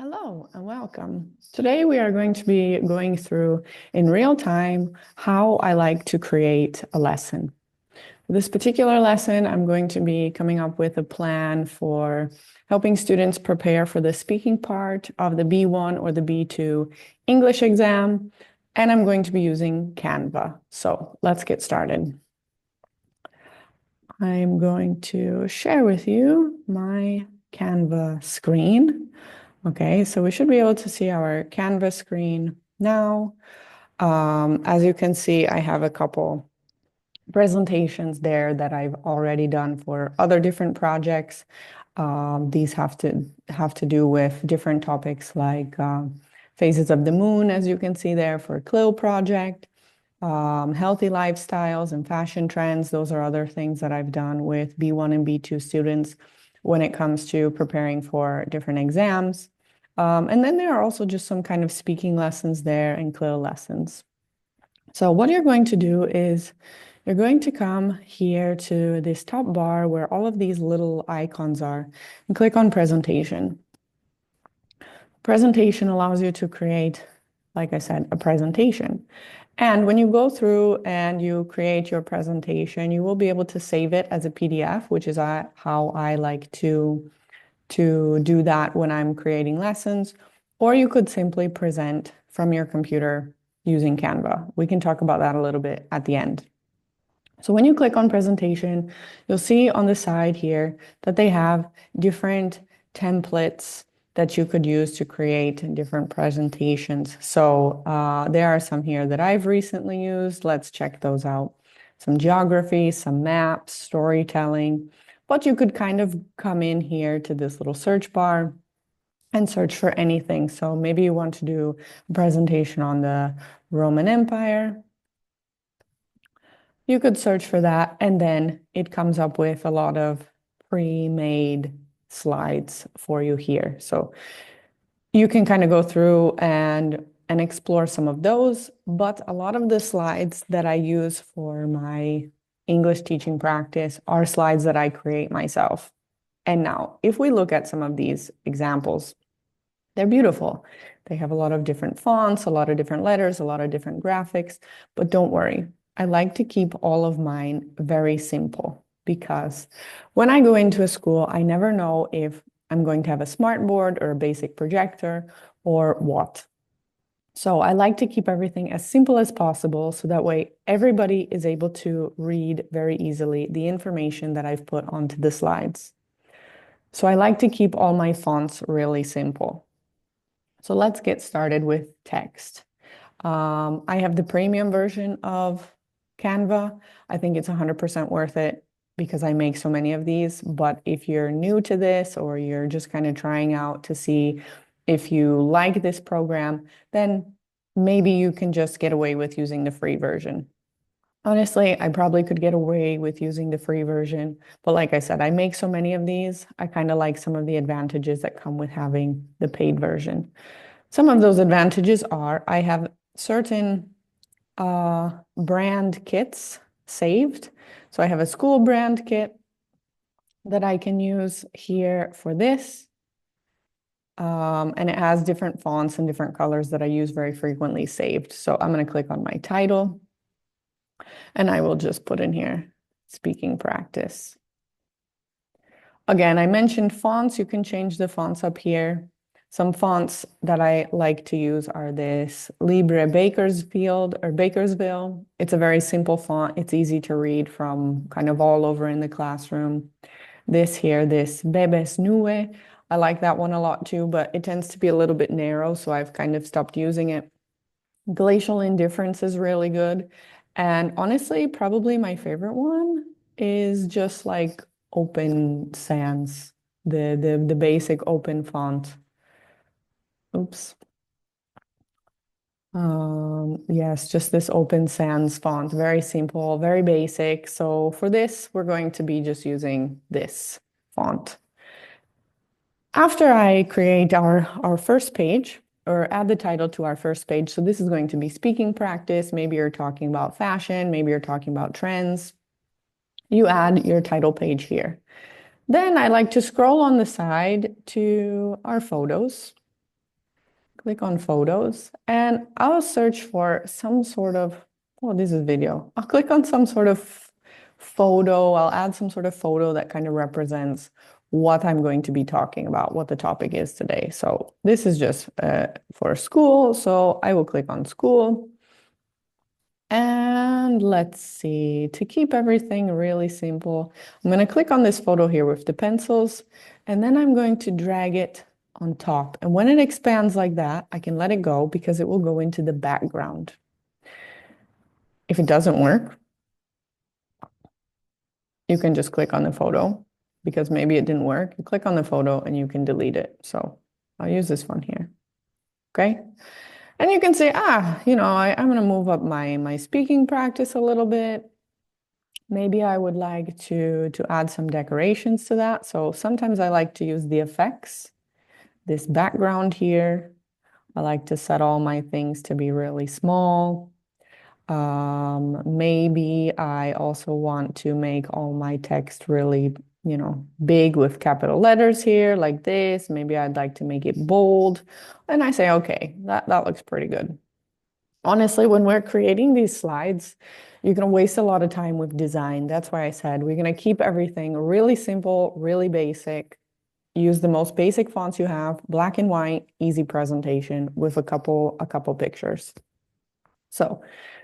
Hello and welcome. Today we are going to be going through in real time how I like to create a lesson. For this particular lesson, I'm going to be coming up with a plan for helping students prepare for the speaking part of the B1 or the B2 English exam, and I'm going to be using Canva. So let's get started. I'm going to share with you my Canva screen. Okay, so we should be able to see our Canvas screen now. As you can see, I have a couple presentations there that I've already done for other different projects. These have to do with different topics like phases of the moon, as you can see there for CLIL project, healthy lifestyles and fashion trends. Those are other things that I've done with B1 and B2 students when it comes to preparing for different exams. And then there are also just some kind of speaking lessons there and CLIL lessons. So what you're going to do is you're going to come here to this top bar where all of these little icons are and click on presentation. Presentation allows you to create, like I said, a presentation. And when you go through and you create your presentation, you will be able to save it as a PDF, which is how I like to do that when I'm creating lessons, or you could simply present from your computer using Canva. We can talk about that a little bit at the end. So when you click on presentation, you'll see on the side here that they have different templates that you could use to create different presentations. So there are some here that I've recently used. Let's check those out. Some geography, some maps, storytelling. But you could kind of come in here to this little search bar and search for anything. So maybe you want to do a presentation on the Roman Empire. You could search for that, and then it comes up with a lot of pre-made slides for you here. So you can kind of go through and explore some of those, but a lot of the slides that I use for my English teaching practice are slides that I create myself. And now, if we look at some of these examples, they're beautiful. They have a lot of different fonts, a lot of different letters, a lot of different graphics, but don't worry. I like to keep all of mine very simple because when I go into a school, I never know if I'm going to have a smart board or a basic projector or what. So I like to keep everything as simple as possible so that way everybody is able to read very easily the information that I've put onto the slides. So I like to keep all my fonts really simple. So let's get started with text. I have the premium version of Canva. I think it's 100% worth it because I make so many of these. But if you're new to this or you're just kind of trying out to see if you like this program, then maybe you can just get away with using the free version. Honestly, I probably could get away with using the free version, but like I said, I make so many of these, I kind of like some of the advantages that come with having the paid version. Some of those advantages are I have certain brand kits saved. So I have a school brand kit that I can use here for this. And it has different fonts and different colors that I use very frequently saved. So I'm going to click on my title and I will just put in here speaking practice. Again, I mentioned fonts. You can change the fonts up here. Some fonts that I like to use are this Libre Bakersfield or Bakersville. It's a very simple font. It's easy to read from kind of all over in the classroom. This here, this Bebes Nue. I like that one a lot too, but it tends to be a little bit narrow, so I've kind of stopped using it. Glacial Indifference is really good. And honestly, probably my favorite one is just like Open Sans, the basic open font. Oops. Yes, just this Open Sans font, very simple, very basic. So for this, we're going to be just using this font. After I create our first page or add the title to our first page, so this is going to be speaking practice. Maybe you're talking about fashion, maybe you're talking about trends. You add your title page here. Then I like to scroll on the side to our photos. click on photos, and I'll search for some sort of, oh, this is video. I'll click on some sort of photo. I'll add some sort of photo that kind of represents what I'm going to be talking about, what the topic is today. So this is just for school. So I will click on school. And let's see, to keep everything really simple, I'm going to click on this photo here with the pencils, and then I'm going to drag it on top. And when it expands like that, I can let it go because it will go into the background. If it doesn't work, you can just click on the photo because maybe it didn't work. You click on the photo and you can delete it. So I'll use this one here. Okay. And you can say, I'm going to move up my speaking practice a little bit. Maybe I would like to add some decorations to that. So sometimes I like to use the effects, this background here. I like to set all my things to be really small. Maybe I also want to make all my text really, big with capital letters here like this. Maybe I'd like to make it bold. And I say, okay, that looks pretty good. Honestly, when we're creating these slides, you're going to waste a lot of time with design. That's why I said we're going to keep everything really simple, really basic. Use the most basic fonts you have, black and white, easy presentation with a couple pictures. So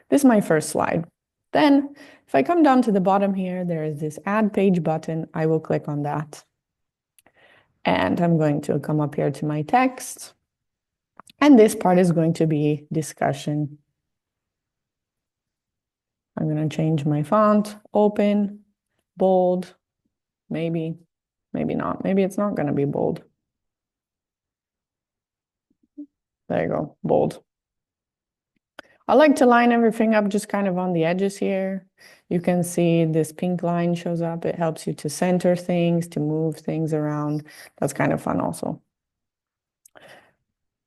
this is my first slide. Then if I come down to the bottom here, there is this add page button. I will click on that. And I'm going to come up here to my text. And this part is going to be discussion. I'm going to change my font, open, bold, maybe not. Maybe it's not going to be bold. There you go, bold. I like to line everything up just kind of on the edges here. You can see this pink line shows up. It helps you to center things, to move things around. That's kind of fun also.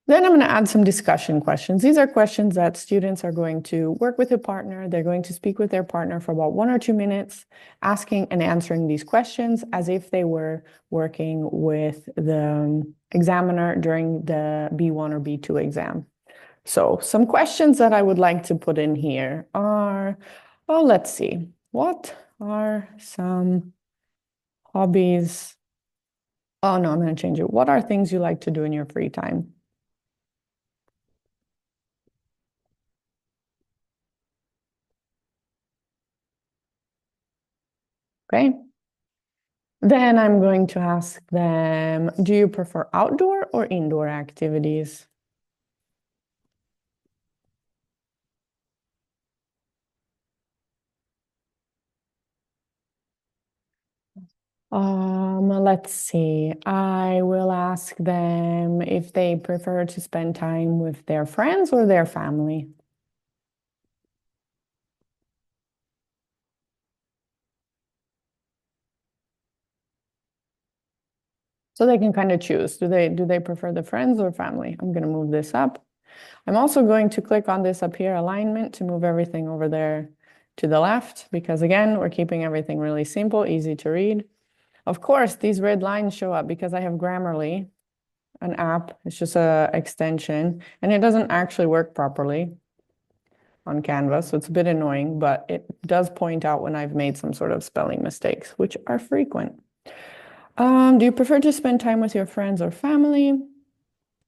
Then I'm going to add some discussion questions. These are questions that students are going to work with a partner. They're going to speak with their partner for about 1 or 2 minutes, asking and answering these questions as if they were working with the examiner during the B1 or B2 exam. So some questions that I would like to put in here are, let's see. What are some hobbies? Oh, no, I'm going to change it. What are things you like to do in your free time? Okay. Then I'm going to ask them, do you prefer outdoor or indoor activities? Let's see. I will ask them if they prefer to spend time with their friends or their family. So they can kind of choose. Do they prefer the friends or family? I'm going to move this up. I'm also going to click on this up here, alignment, to move everything over there to the left, because again, we're keeping everything really simple, easy to read. Of course, these red lines show up because I have Grammarly, an app. It's just an extension, and it doesn't actually work properly on Canva, so it's a bit annoying, but it does point out when I've made some sort of spelling mistakes, which are frequent. Do you prefer to spend time with your friends or family?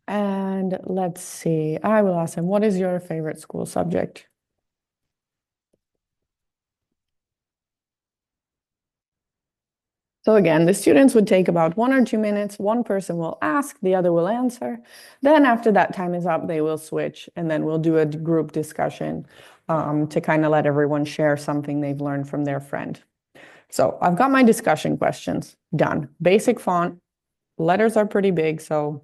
And let's see, I will ask them, what is your favorite school subject? So again, the students would take about 1 or 2 minutes. One person will ask, the other will answer. Then after that time is up, they will switch, and then we'll do a group discussion to kind of let everyone share something they've learned from their friend. So I've got my discussion questions done. Basic font, letters are pretty big, so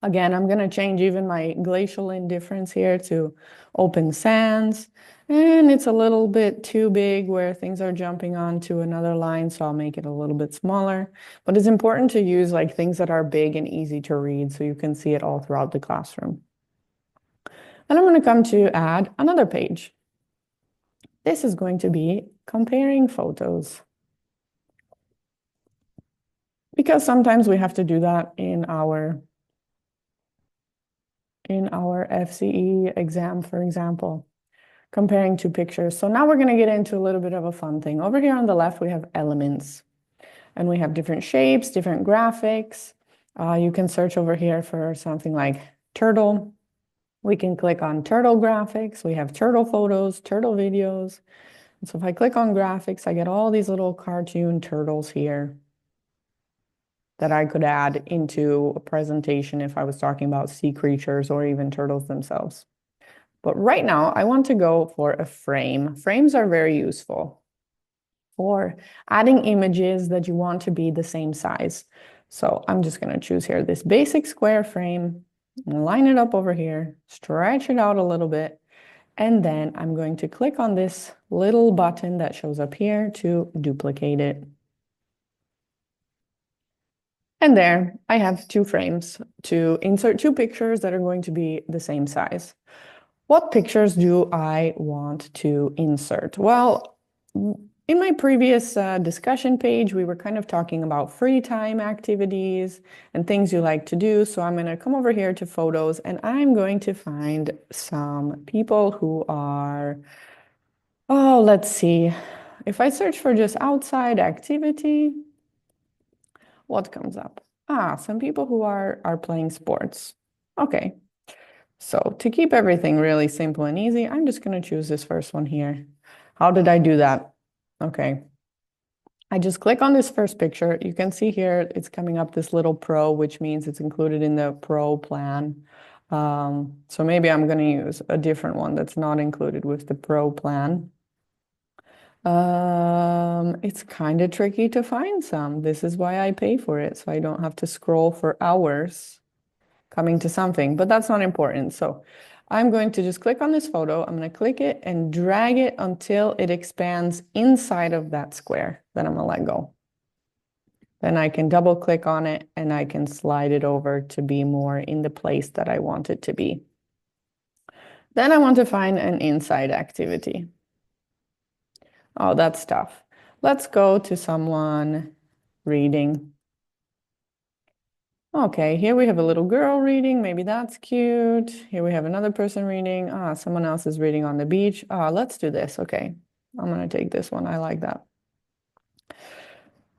again, I'm going to change even my glacial indifference here to open sans. And it's a little bit too big where things are jumping onto another line, so I'll make it a little bit smaller. But it's important to use like things that are big and easy to read so you can see it all throughout the classroom. And I'm going to come to add another page. This is going to be comparing photos. Because sometimes we have to do that in our in our FCE exam, for example, comparing two pictures. So now we're going to get into a little bit of a fun thing. Over here on the left, we have elements, and we have different shapes, different graphics. You can search over here for something like turtle. We can click on turtle graphics. We have turtle photos, turtle videos. And so if I click on graphics, I get all these little cartoon turtles here that I could add into a presentation if I was talking about sea creatures or even turtles themselves. But right now, I want to go for a frame. Frames are very useful for adding images that you want to be the same size. So I'm just going to choose here this basic square frame, line it up over here, stretch it out a little bit, and then I'm going to click on this little button that shows up here to duplicate it. And there I have two frames to insert two pictures that are going to be the same size. What pictures do I want to insert? Well, in my previous discussion page, we were kind of talking about free time activities and things you like to do. So I'm going to come over here to photos and I'm going to find some people who are, oh, let's see. If I search for just outside activity, what comes up? Some people who are playing sports. Okay. So to keep everything really simple and easy, I'm just going to choose this first one here. How did I do that? Okay. I just click on this first picture. You can see here it's coming up this little pro, which means it's included in the pro plan. So maybe I'm going to use a different one that's not included with the pro plan. It's kind of tricky to find some. This is why I pay for it, so I don't have to scroll for hours coming to something, but that's not important. So I'm going to just click on this photo. I'm going to click it and drag it until it expands inside of that square. Then I'm going to let go. Then I can double click on it and I can slide it over to be more in the place that I want it to be. Then I want to find an inside activity. Oh, that's tough. Let's go to someone reading. Okay, here we have a little girl reading. Maybe that's cute. Here we have another person reading. Someone else is reading on the beach. Let's do this. Okay, I'm going to take this one. I like that.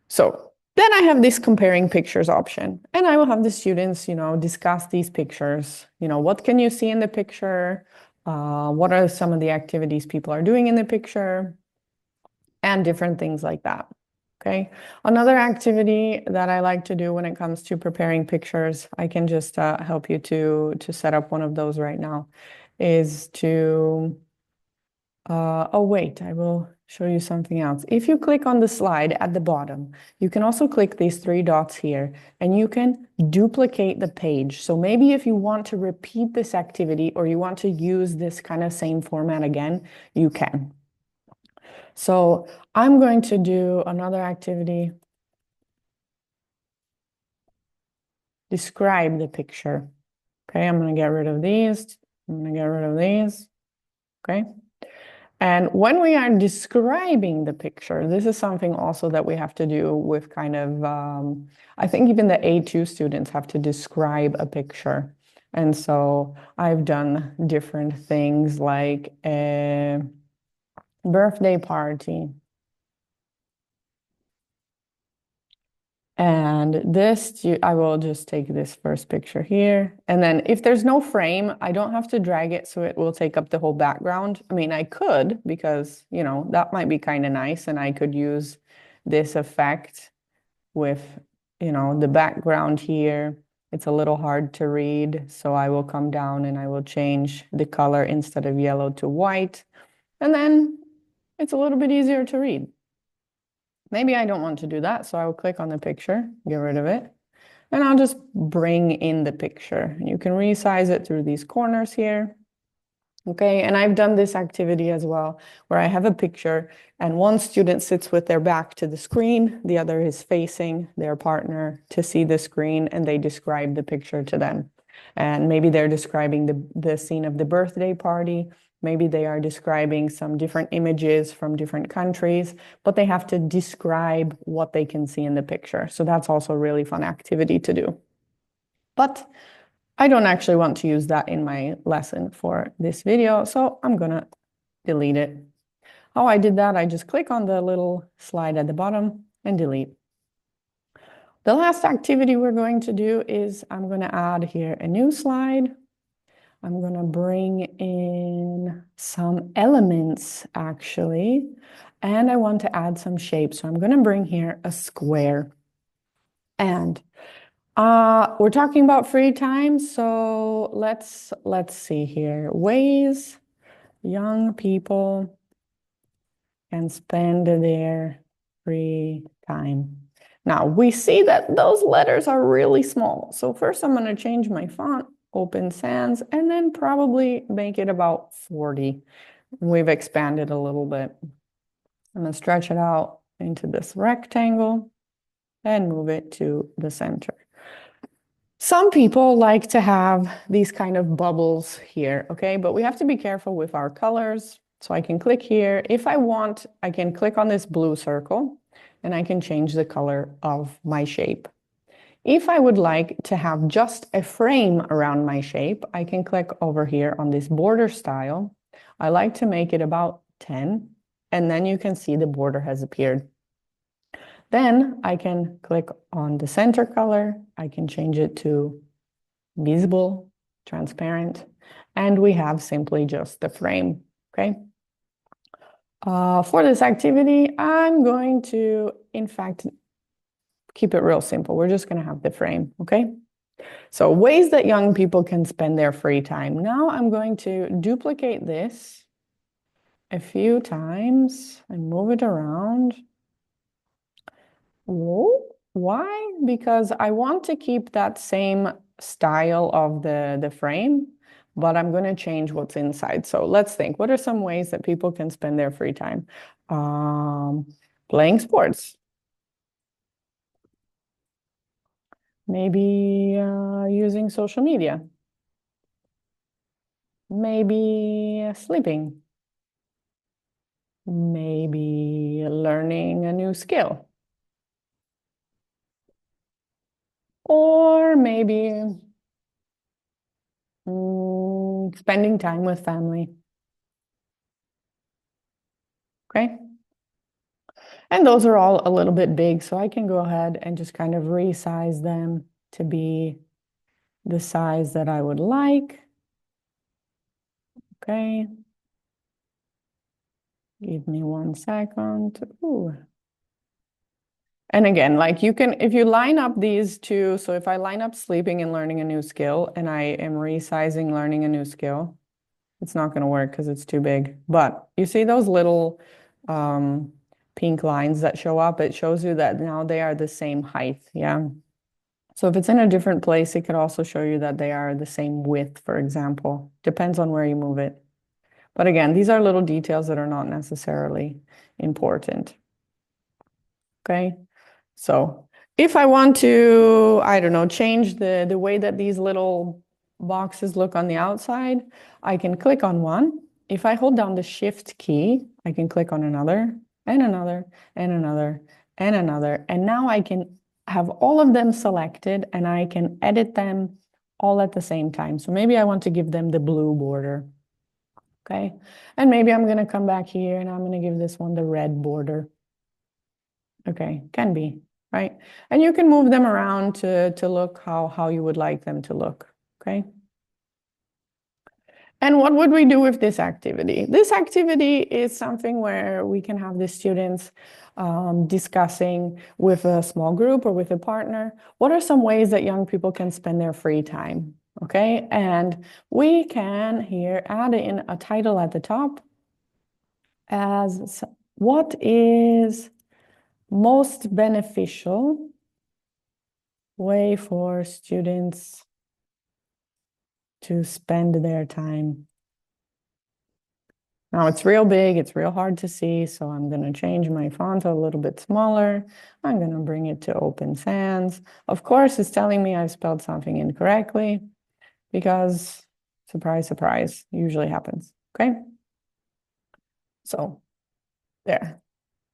So then I have this comparing pictures option, and I will have the students, discuss these pictures. What can you see in the picture? What are some of the activities people are doing in the picture? And different things like that. Okay. Another activity that I like to do when it comes to preparing pictures, I can just help you to set up one of those right now, is to, oh wait, I will show you something else. If you click on the slide at the bottom, you can also click these three dots here and you can duplicate the page. So maybe if you want to repeat this activity or you want to use this kind of same format again, you can. So I'm going to do another activity. Describe the picture. Okay, I'm going to get rid of these. I'm going to get rid of these. Okay. And when we are describing the picture, this is something also that we have to do with kind of, I think even the A2 students have to describe a picture. And so I've done different things like a birthday party. And this, I will just take this first picture here. And then if there's no frame, I don't have to drag it so it will take up the whole background. I mean, I could because, that might be kind of nice. And I could use this effect with, the background here. It's a little hard to read. So I will come down and I will change the color instead of yellow to white. And then it's a little bit easier to read. Maybe I don't want to do that, so I will click on the picture, get rid of it, and I'll just bring in the picture. You can resize it through these corners here. Okay, and I've done this activity as well, where I have a picture and one student sits with their back to the screen, the other is facing their partner to see the screen, and they describe the picture to them. And maybe they're describing the scene of the birthday party. Maybe they are describing some different images from different countries, but they have to describe what they can see in the picture. So that's also a really fun activity to do. But I don't actually want to use that in my lesson for this video, so I'm gonna delete it. How I did that, I just click on the little slide at the bottom and delete. The last activity we're going to do is I'm going to add here a new slide. I'm going to bring in some elements actually, and I want to add some shapes. So I'm going to bring here a square. And we're talking about free time, so let's see here. Ways young people can spend their free time. Now we see that those letters are really small. So first I'm going to change my font, Open Sans, and then probably make it about 40. We've expanded a little bit. I'm going to stretch it out into this rectangle and move it to the center. Some people like to have these kind of bubbles here, okay? But we have to be careful with our colors. So I can click here. If I want, I can click on this blue circle and I can change the color of my shape. If I would like to have just a frame around my shape, I can click over here on this border style. I like to make it about 10, and then you can see the border has appeared. Then I can click on the center color. I can change it to visible, transparent, and we have simply just the frame, okay? For this activity, I'm going to, in fact, keep it real simple. We're just going to have the frame, okay? So ways that young people can spend their free time. Now I'm going to duplicate this a few times and move it around. Whoa. Why? Because I want to keep that same style of the frame, but I'm going to change what's inside. So let's think, what are some ways that people can spend their free time? Playing sports. Maybe using social media. Maybe sleeping. Maybe learning a new skill. Or maybe spending time with family. Okay? And those are all a little bit big, so I can go ahead and just kind of resize them to be the size that I would like. Okay. Give me 1 second. Ooh. And again, like you can, if you line up these two, so if I line up sleeping and learning a new skill, and I am resizing learning a new skill, it's not going to work because it's too big. But you see those little pink lines that show up? It shows you that now they are the same height, yeah? So if it's in a different place, it could also show you that they are the same width, for example. Depends on where you move it. But again, these are little details that are not necessarily important. Okay, so if I want to, I don't know, change the way that these little boxes look on the outside, I can click on one. If I hold down the Shift key, I can click on another, and another, and another, and another. And now I can have all of them selected and I can edit them all at the same time. So maybe I want to give them the blue border. Okay, and maybe I'm going to come back here and I'm going to give this one the red border. Okay, can be, right? And you can move them around to look how you would like them to look, okay? And what would we do with this activity? This activity is something where we can have the students discussing with a small group or with a partner, what are some ways that young people can spend their free time, okay? And we can here add in a title at the top as what is most beneficial way for students to spend their time. Now it's real big, it's real hard to see, so I'm going to change my font a little bit smaller. I'm going to bring it to Open Sans. Of course, it's telling me I've spelled something incorrectly because, surprise, surprise, usually happens, okay? So, there.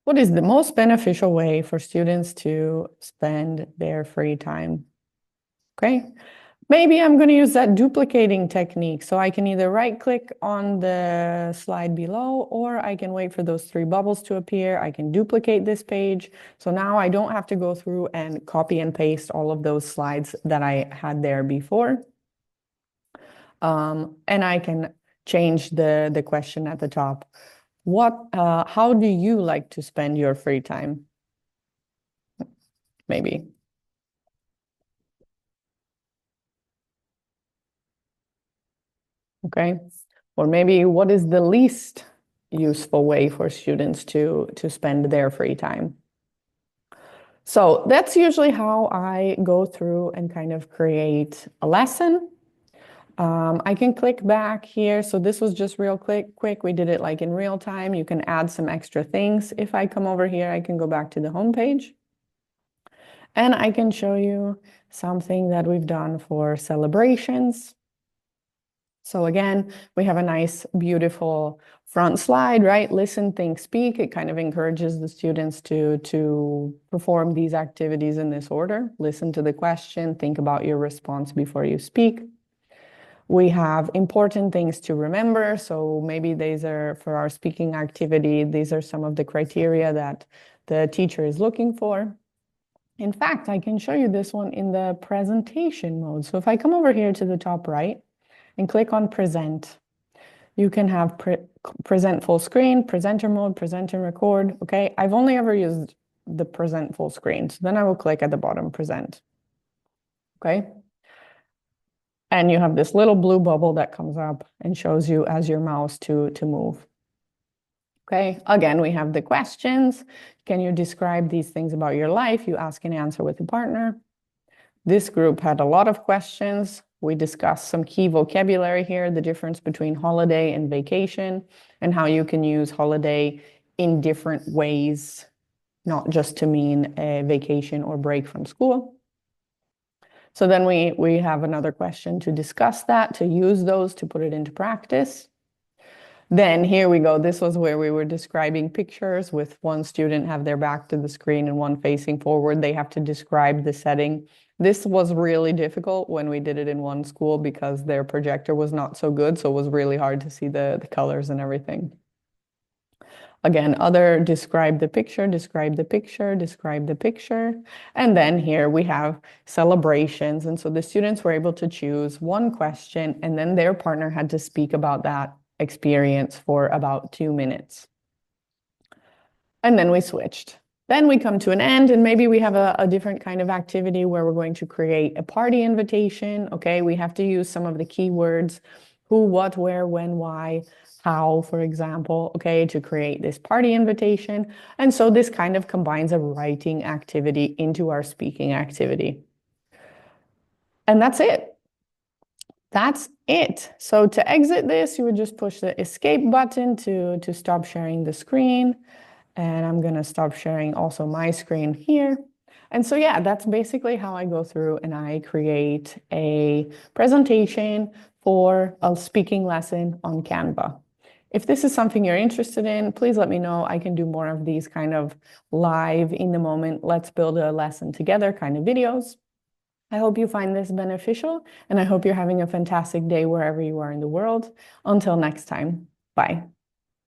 What is the most beneficial way for students to spend their free time? Okay, Maybe I'm going to use that duplicating technique. So I can either right click on the slide below, or I can wait for those three bubbles to appear. I can duplicate this page. So now I don't have to go through and copy and paste all of those slides that I had there before. And I can change the question at the top. How do you like to spend your free time? Maybe. Okay. Or maybe what is the least useful way for students to spend their free time? So that's usually how I go through and kind of create a lesson. I can click back here. So this was just real quick. We did it like in real time. You can add some extra things. If I come over here, I can go back to the home page. And I can show you something that we've done for celebrations. So again, we have a nice, beautiful front slide, right? Listen, think, speak. It kind of encourages the students to perform these activities in this order. Listen to the question, think about your response before you speak. We have important things to remember. So maybe these are for our speaking activity. These are some of the criteria that the teacher is looking for. In fact, I can show you this one in the presentation mode. So if I come over here to the top right and click on present, you can have present full screen, presenter mode, present and record. Okay, I've only ever used the present full screen. So then I will click at the bottom, present. Okay. And you have this little blue bubble that comes up and shows you as your mouse to move. Okay, again, we have the questions. Can you describe these things about your life? You ask and answer with a partner. This group had a lot of questions. We discussed some key vocabulary here, the difference between holiday and vacation, and how you can use holiday in different ways, not just to mean a vacation or break from school. So then we have another question to discuss that, to use those, to put it into practice. Then here we go. This was where we were describing pictures with one student have their back to the screen and one facing forward. They have to describe the setting. This was really difficult when we did it in one school because their projector was not so good. So it was really hard to see the colors and everything. Again, describe the picture, describe the picture, describe the picture. And then here we have celebrations. And so the students were able to choose one question, and then their partner had to speak about that experience for about 2 minutes. And then we switched. Then we come to an end, and maybe we have a different kind of activity where we're going to create a party invitation. Okay, we have to use some of the keywords, who, what, where, when, why, how, for example, okay, to create this party invitation. And so this kind of combines a writing activity into our speaking activity. And that's it. That's it. So to exit this, you would just push the escape button to stop sharing the screen. And I'm going to stop sharing also my screen here. And so, yeah, that's basically how I go through and I create a presentation for a speaking lesson on Canva. If this is something you're interested in, please let me know. I can do more of these kind of live in the moment, let's build a lesson together kind of videos. I hope you find this beneficial, and I hope you're having a fantastic day wherever you are in the world. Until next time, bye.